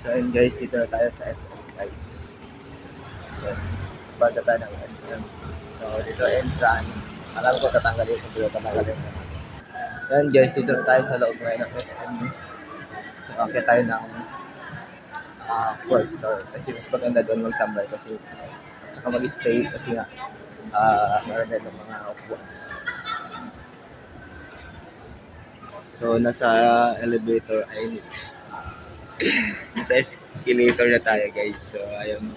So yun guys, dito na tayo sa SM guys. Yun. So banda tayo ng SM. So dito entrance. Alam ko tatanggalin, so dito tatanggalin. So yun guys, dito na tayo sa loob ngayon ng SM. So akit tayo ng fourth floor. Kasi mas maganda doon magtambay kasi at saka mag-stay kasi nga meron din ng mga upuan. So nasa elevator ay nasa escalator na tayo guys. So ayun.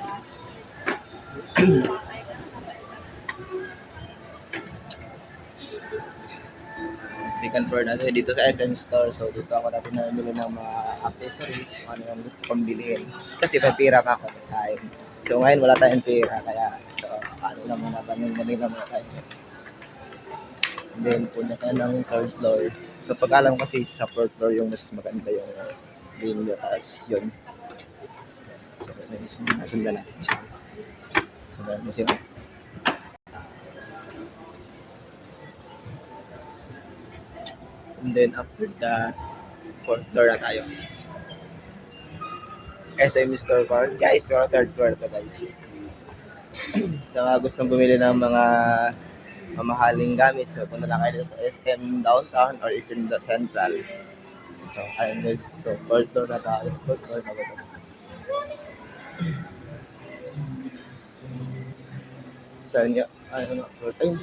Second floor natin dito sa SM Store. So dito ako natin namili ng mga accessories, kung ano yung gusto kong bilhin. Kasi may pira ka ako kain. So ngayon wala tayong pira kaya so ano lang muna tanong lang muna tayo. And then punta tayo ng third floor. So pag alam kasi sa fourth floor yung mas maganda yung window as yun. So nasundan natin siya. So natin siya. And then after that, fourth floor na tayo. SM Store card. Guys, pero third floor to guys. Sa mga gustong bumili ng mga mamahaling gamit, so punta lang kayo sa SM Downtown or SM Central. So, ayun guys, so fourth floor na tayo. Fourth floor na ba ito? Saan niya? Ano? Ayun.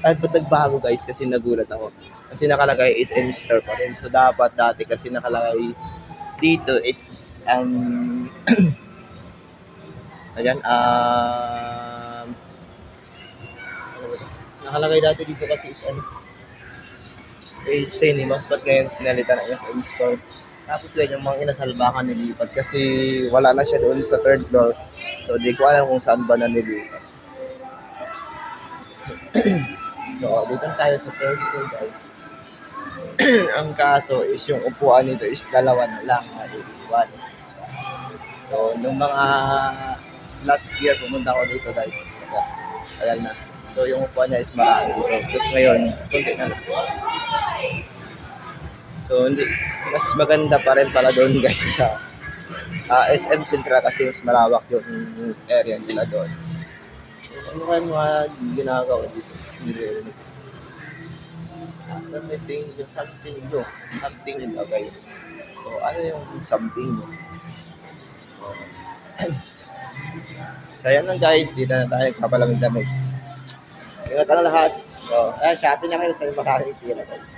At ba't nagbago guys kasi nagulat ako. Kasi nakalagay is SM Store pa rin. So dapat dati kasi nakalagay dito is ayan ano ba ito? Nakalagay dati dito kasi is is cinemas but ngayon pinalitan na SM Store. Tapos yun yung mga inasalbakan nilipat kasi wala na siya doon sa third floor. So di ko alam kung saan ba na nilipat. So, dito tayo sa third floor guys. Ang kaso is yung upuan nito is dalawa na lang na iiwan. So, nung mga last year pumunta ako dito guys. Ayan na. So, yung upuan niya is marami dito. Tapos ngayon, kunti na lang. So, hindi. Mas maganda pa rin pala doon guys sa SM Central kasi mas malawak yung area nila doon. Ano kaya mga ginagawa dito? Something nyo guys. So ano yung something nyo? So ayan lang guys, dito na tayo kapalamig-lamig. Ingat ang lahat. So shopping na kayo sa maraming pila guys.